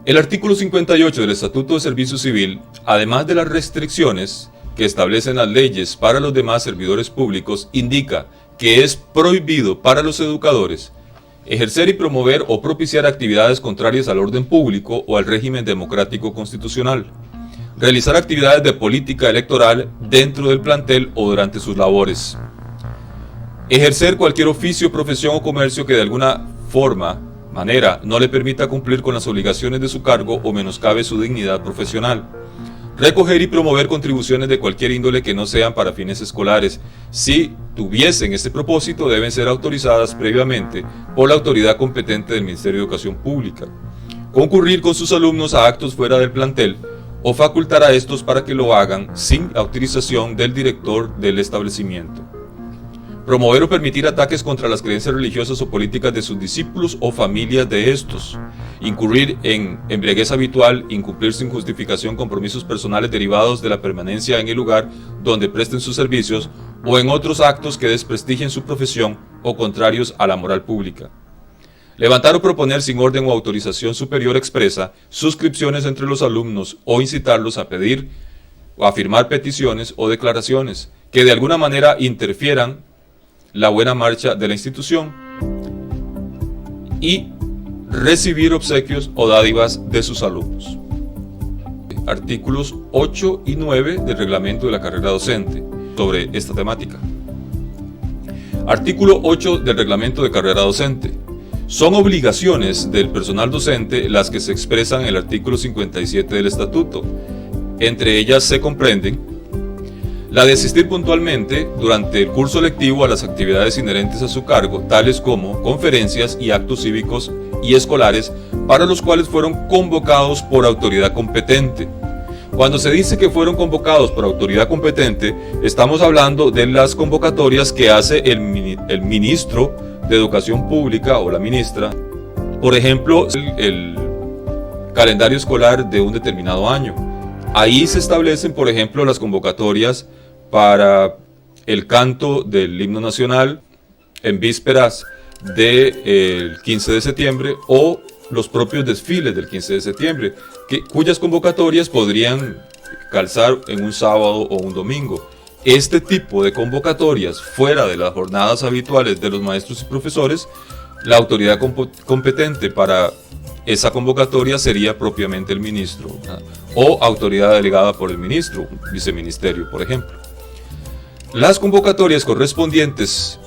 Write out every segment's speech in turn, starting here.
El artículo 58 del Estatuto de Servicio Civil, además de las restricciones que establecen las leyes para los demás servidores públicos, indica que es prohibido para los educadores ejercer y promover o propiciar actividades contrarias al orden público o al régimen democrático constitucional, realizar actividades de política electoral dentro del plantel o durante sus labores, ejercer cualquier oficio, profesión o comercio que de alguna manera no le permita cumplir con las obligaciones de su cargo o menoscabe su dignidad profesional, recoger y promover contribuciones de cualquier índole que no sean para fines escolares. Si tuviesen este propósito, deben ser autorizadas previamente por la autoridad competente del Ministerio de Educación Pública. Concurrir con sus alumnos a actos fuera del plantel o facultar a estos para que lo hagan sin autorización del director del establecimiento. Promover o permitir ataques contra las creencias religiosas o políticas de sus discípulos o familias de estos. Incurrir en embriaguez habitual, incumplir sin justificación compromisos personales derivados de la permanencia en el lugar donde presten sus servicios o en otros actos que desprestigien su profesión o contrarios a la moral pública. Levantar o proponer sin orden o autorización superior expresa suscripciones entre los alumnos o incitarlos a pedir o a firmar peticiones o declaraciones que de alguna manera interfieran la buena marcha de la institución y recibir obsequios o dádivas de sus alumnos. Artículos 8 y 9 del reglamento de la carrera docente sobre esta temática. Artículo 8 del reglamento de carrera docente. Son obligaciones del personal docente las que se expresan en el artículo 57 del estatuto. Entre ellas se comprenden la de asistir puntualmente durante el curso lectivo a las actividades inherentes a su cargo, tales como conferencias y actos cívicos y escolares para los cuales fueron convocados por autoridad competente. Cuando se dice que fueron convocados por autoridad competente, estamos hablando de las convocatorias que hace el ministro de Educación Pública o la ministra, por ejemplo, el calendario escolar de un determinado año. Ahí se establecen, por ejemplo, las convocatorias para el canto del himno nacional en vísperas del 15 de septiembre o los propios desfiles del 15 de septiembre, cuyas convocatorias podrían calzar en un sábado o un domingo. Este tipo de convocatorias fuera de las jornadas habituales de los maestros y profesores, la autoridad competente para esa convocatoria sería propiamente el ministro, o autoridad delegada por el ministro, viceministerio, por ejemplo. Las convocatorias correspondientes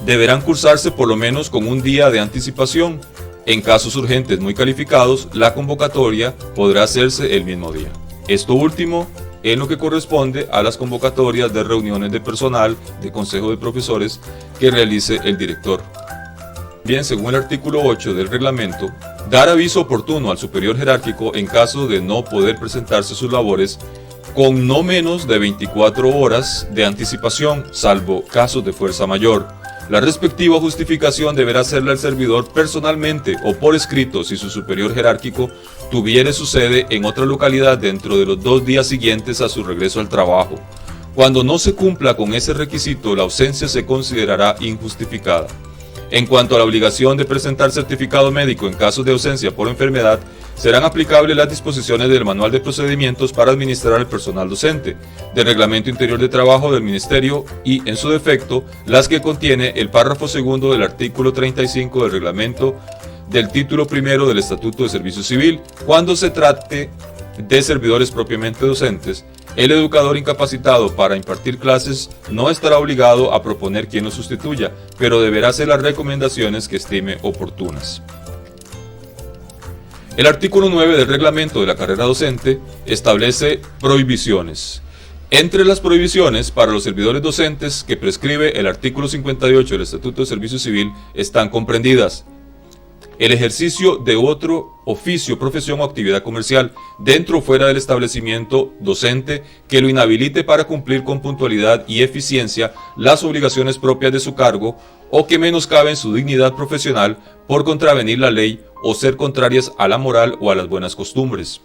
deberán cursarse por lo menos con un día de anticipación. En casos urgentes muy calificados, la convocatoria podrá hacerse el mismo día. Esto último en lo que corresponde a las convocatorias de reuniones de personal de consejo de profesores que realice el director. Bien, según el artículo 8 del reglamento, dar aviso oportuno al superior jerárquico en caso de no poder presentarse sus labores con no menos de 24 horas de anticipación, salvo casos de fuerza mayor. La respectiva justificación deberá hacerla el servidor personalmente o por escrito si su superior jerárquico tuviere su sede en otra localidad dentro de los 2 días siguientes a su regreso al trabajo. Cuando no se cumpla con ese requisito, la ausencia se considerará injustificada. En cuanto a la obligación de presentar certificado médico en casos de ausencia por enfermedad, serán aplicables las disposiciones del Manual de Procedimientos para administrar el personal docente, del Reglamento Interior de Trabajo del Ministerio y, en su defecto, las que contiene el párrafo segundo del artículo 35 del Reglamento del título primero del Estatuto de Servicio Civil. Cuando se trate de servidores propiamente docentes, el educador incapacitado para impartir clases no estará obligado a proponer quien lo sustituya, pero deberá hacer las recomendaciones que estime oportunas. El artículo 9 del reglamento de la carrera docente establece prohibiciones. Entre las prohibiciones para los servidores docentes que prescribe el artículo 58 del Estatuto de Servicio Civil están comprendidas: el ejercicio de otro oficio, profesión o actividad comercial dentro o fuera del establecimiento docente que lo inhabilite para cumplir con puntualidad y eficiencia las obligaciones propias de su cargo o que menoscaben su dignidad profesional por contravenir la ley o ser contrarias a la moral o a las buenas costumbres.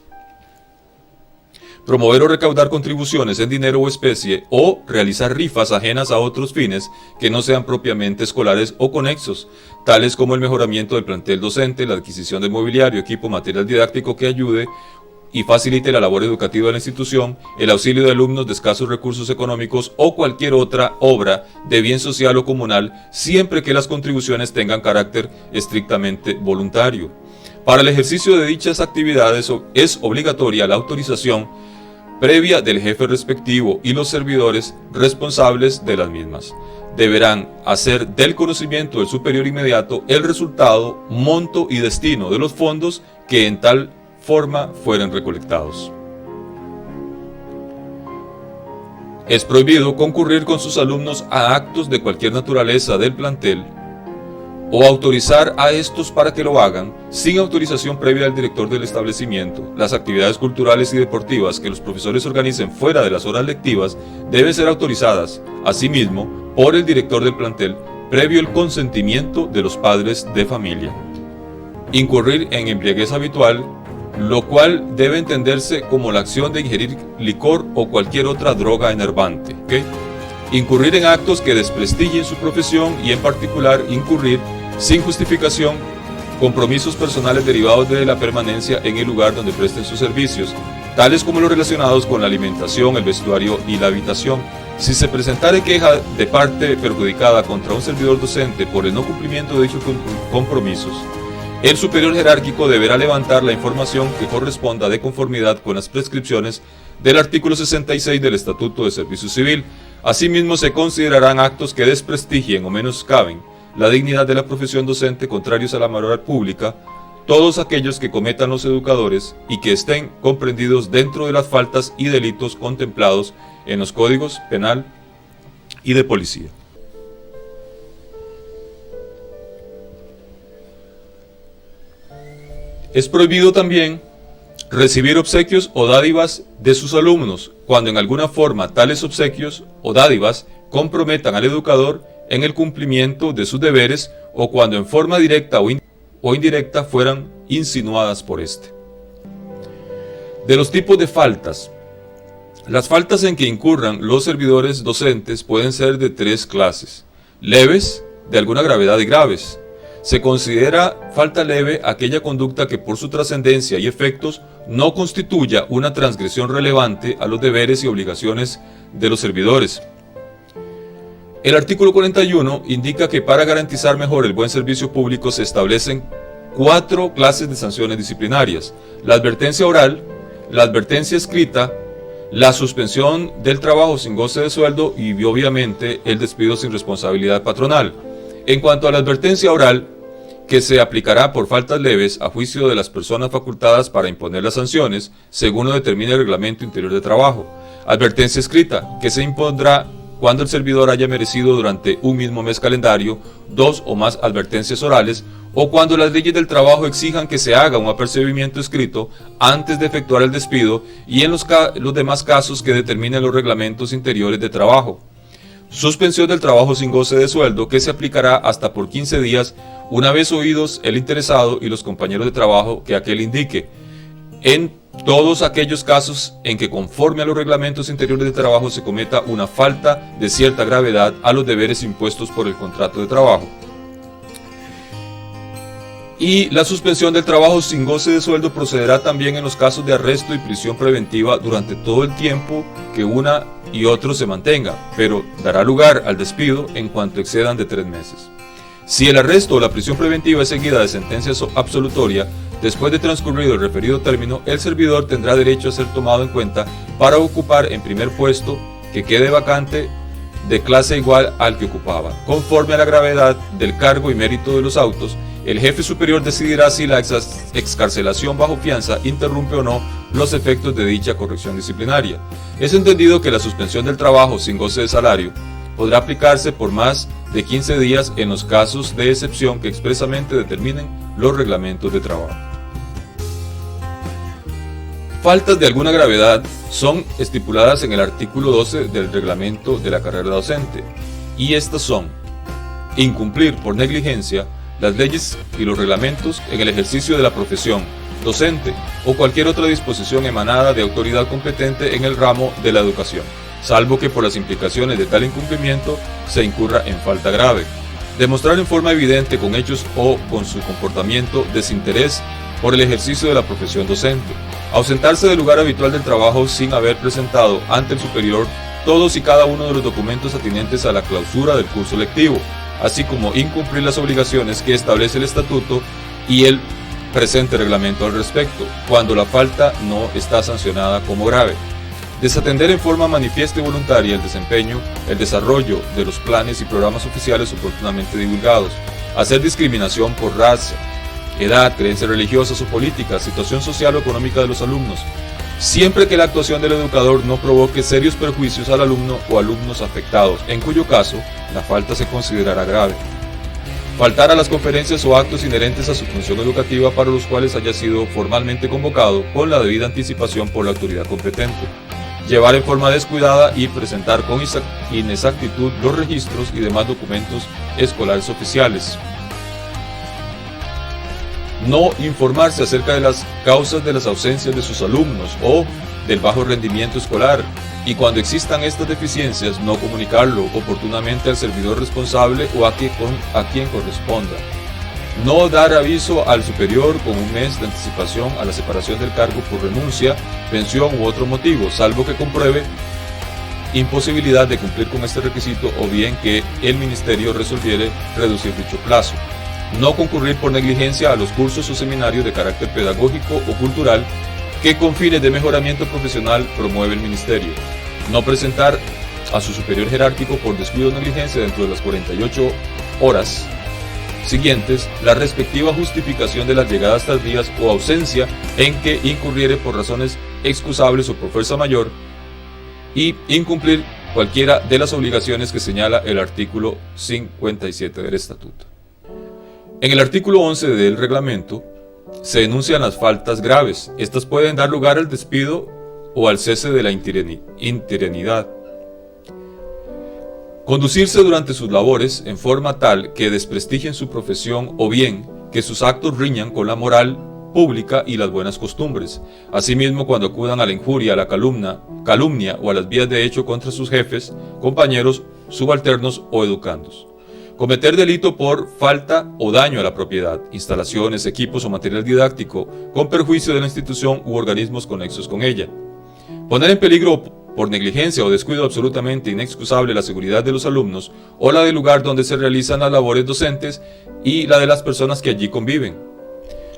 promover o recaudar contribuciones en dinero o especie, o realizar rifas ajenas a otros fines que no sean propiamente escolares o conexos, tales como el mejoramiento del plantel docente, la adquisición de mobiliario, equipo, material didáctico que ayude y facilite la labor educativa de la institución, el auxilio de alumnos de escasos recursos económicos o cualquier otra obra de bien social o comunal, siempre que las contribuciones tengan carácter estrictamente voluntario. Para el ejercicio de dichas actividades es obligatoria la autorización previa del jefe respectivo, y los servidores responsables de las mismas deberán hacer del conocimiento del superior inmediato el resultado, monto y destino de los fondos que en tal forma fueran recolectados. Es prohibido concurrir con sus alumnos a actos de cualquier naturaleza del plantel o autorizar a estos para que lo hagan sin autorización previa del director del establecimiento. Las actividades culturales y deportivas que los profesores organicen fuera de las horas lectivas deben ser autorizadas, asimismo, por el director del plantel, previo el consentimiento de los padres de familia. Incurrir en embriaguez habitual, lo cual debe entenderse como la acción de ingerir licor o cualquier otra droga enervante. Incurrir en actos que desprestigien su profesión y, en particular, incurrir sin justificación compromisos personales derivados de la permanencia en el lugar donde presten sus servicios, tales como los relacionados con la alimentación, el vestuario y la habitación. Si se presentare queja de parte perjudicada contra un servidor docente por el no cumplimiento de dichos compromisos, el superior jerárquico deberá levantar la información que corresponda de conformidad con las prescripciones del artículo 66 del Estatuto de Servicio Civil. Asimismo, se considerarán actos que desprestigien o menoscaben la dignidad de la profesión docente contrarios a la moral pública, todos aquellos que cometan los educadores y que estén comprendidos dentro de las faltas y delitos contemplados en los códigos penal y de policía. Es prohibido también recibir obsequios o dádivas de sus alumnos, cuando en alguna forma tales obsequios o dádivas comprometan al educador en el cumplimiento de sus deberes, o cuando en forma directa o indirecta fueran insinuadas por éste. De los tipos de faltas. Las faltas en que incurran los servidores docentes pueden ser de tres clases: leves, de alguna gravedad, y graves. Se considera falta leve aquella conducta que por su trascendencia y efectos no constituya una transgresión relevante a los deberes y obligaciones de los servidores. El artículo 41 indica que para garantizar mejor el buen servicio público se establecen 4 clases de sanciones disciplinarias: la advertencia oral, la advertencia escrita, la suspensión del trabajo sin goce de sueldo y, obviamente, el despido sin responsabilidad patronal. En cuanto a la advertencia oral, que se aplicará por faltas leves a juicio de las personas facultadas para imponer las sanciones, según lo determine el Reglamento Interior de Trabajo. Advertencia escrita, que se impondrá cuando el servidor haya merecido durante un mismo mes calendario 2 o más advertencias orales, o cuando las leyes del trabajo exijan que se haga un apercibimiento escrito antes de efectuar el despido, y en los demás casos que determinen los reglamentos interiores de trabajo. Suspensión del trabajo sin goce de sueldo, que se aplicará hasta por 15 días, una vez oídos el interesado y los compañeros de trabajo que aquel indique, en todos aquellos casos en que, conforme a los reglamentos interiores de trabajo, se cometa una falta de cierta gravedad a los deberes impuestos por el contrato de trabajo. Y la suspensión del trabajo sin goce de sueldo procederá también en los casos de arresto y prisión preventiva durante todo el tiempo que una y otro se mantenga, pero dará lugar al despido en cuanto excedan de 3 meses. Si el arresto o la prisión preventiva es seguida de sentencia absolutoria, después de transcurrido el referido término, el servidor tendrá derecho a ser tomado en cuenta para ocupar en primer puesto que quede vacante de clase igual al que ocupaba. Conforme a la gravedad del cargo y mérito de los autos, el jefe superior decidirá si la excarcelación bajo fianza interrumpe o no los efectos de dicha corrección disciplinaria. Es entendido que la suspensión del trabajo sin goce de salario podrá aplicarse por más de 15 días en los casos de excepción que expresamente determinen los reglamentos de trabajo. Faltas de alguna gravedad son estipuladas en el artículo 12 del reglamento de la carrera docente, y estas son: incumplir por negligencia las leyes y los reglamentos en el ejercicio de la profesión, docente o cualquier otra disposición emanada de autoridad competente en el ramo de la educación, salvo que por las implicaciones de tal incumplimiento se incurra en falta grave. Demostrar en forma evidente con hechos o con su comportamiento desinterés por el ejercicio de la profesión docente. Ausentarse del lugar habitual del trabajo sin haber presentado ante el superior todos y cada uno de los documentos atinentes a la clausura del curso lectivo, así como incumplir las obligaciones que establece el estatuto y el presente reglamento al respecto, cuando la falta no está sancionada como grave. Desatender en forma manifiesta y voluntaria el desempeño, el desarrollo de los planes y programas oficiales oportunamente divulgados. Hacer discriminación por raza, edad, creencias religiosas o políticas, situación social o económica de los alumnos, siempre que la actuación del educador no provoque serios perjuicios al alumno o alumnos afectados, en cuyo caso la falta se considerará grave. Faltar a las conferencias o actos inherentes a su función educativa para los cuales haya sido formalmente convocado con la debida anticipación por la autoridad competente. Llevar en forma descuidada y presentar con inexactitud los registros y demás documentos escolares oficiales. No informarse acerca de las causas de las ausencias de sus alumnos o del bajo rendimiento escolar, y cuando existan estas deficiencias no comunicarlo oportunamente al servidor responsable o a quien corresponda. No dar aviso al superior con un mes de anticipación a la separación del cargo por renuncia, pensión u otro motivo, salvo que compruebe imposibilidad de cumplir con este requisito o bien que el ministerio resolviere reducir dicho plazo. No concurrir por negligencia a los cursos o seminarios de carácter pedagógico o cultural que con fines de mejoramiento profesional promueve el ministerio. No presentar a su superior jerárquico por descuido o negligencia dentro de las 48 horas siguientes la respectiva justificación de las llegadas tardías o ausencia en que incurriere por razones excusables o por fuerza mayor, y incumplir cualquiera de las obligaciones que señala el artículo 57 del Estatuto. En el artículo 11 del reglamento se enuncian las faltas graves. Estas pueden dar lugar al despido o al cese de la interinidad. Conducirse durante sus labores en forma tal que desprestigien su profesión o bien que sus actos riñan con la moral pública y las buenas costumbres. Asimismo, cuando acudan a la injuria, a la calumnia o a las vías de hecho contra sus jefes, compañeros, subalternos o educandos. Cometer delito por falta o daño a la propiedad, instalaciones, equipos o material didáctico, con perjuicio de la institución u organismos conexos con ella. Poner en peligro por negligencia o descuido absolutamente inexcusable la seguridad de los alumnos o la del lugar donde se realizan las labores docentes y la de las personas que allí conviven.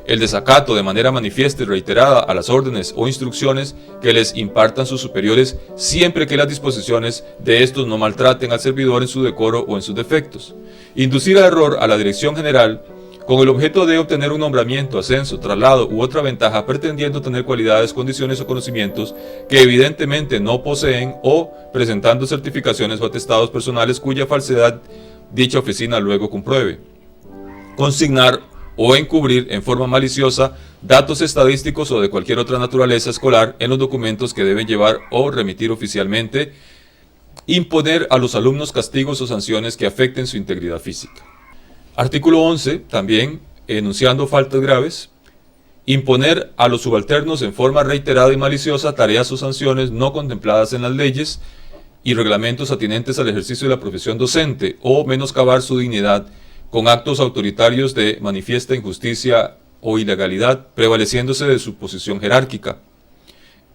El desacato de manera manifiesta y reiterada a las órdenes o instrucciones que les impartan sus superiores, siempre que las disposiciones de estos no maltraten al servidor en su decoro o en sus defectos. Inducir al error a la dirección general con el objeto de obtener un nombramiento, ascenso, traslado u otra ventaja, pretendiendo tener cualidades, condiciones o conocimientos que evidentemente no poseen, o presentando certificaciones o atestados personales cuya falsedad dicha oficina luego compruebe. Consignar o encubrir en forma maliciosa datos estadísticos o de cualquier otra naturaleza escolar en los documentos que deben llevar o remitir oficialmente. Imponer a los alumnos castigos o sanciones que afecten su integridad física. Artículo 11, también enunciando faltas graves. Imponer a los subalternos en forma reiterada y maliciosa tareas o sanciones no contempladas en las leyes y reglamentos atinentes al ejercicio de la profesión docente, o menoscabar su dignidad con actos autoritarios de manifiesta injusticia o ilegalidad, prevaleciéndose de su posición jerárquica.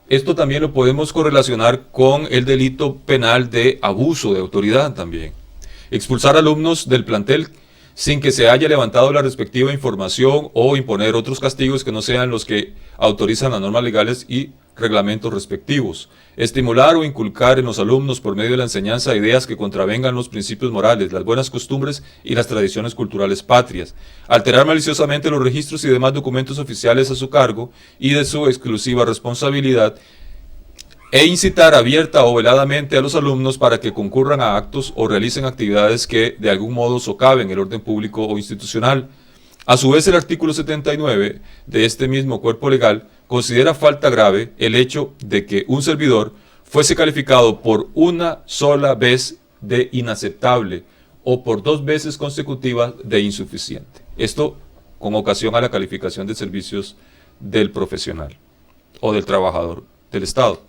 Esto también lo podemos correlacionar con el delito penal de abuso de autoridad también. Expulsar alumnos del plantel sin que se haya levantado la respectiva información o imponer otros castigos que no sean los que autorizan las normas legales y reglamentos respectivos. Estimular o inculcar en los alumnos por medio de la enseñanza ideas que contravengan los principios morales, las buenas costumbres y las tradiciones culturales patrias. Alterar maliciosamente los registros y demás documentos oficiales a su cargo y de su exclusiva responsabilidad, e incitar abierta o veladamente a los alumnos para que concurran a actos o realicen actividades que de algún modo socaven el orden público o institucional. A su vez, el artículo 79 de este mismo cuerpo legal considera falta grave el hecho de que un servidor fuese calificado por una sola vez de inaceptable o por 2 veces consecutivas de insuficiente. Esto con ocasión a la calificación de servicios del profesional o del trabajador del Estado.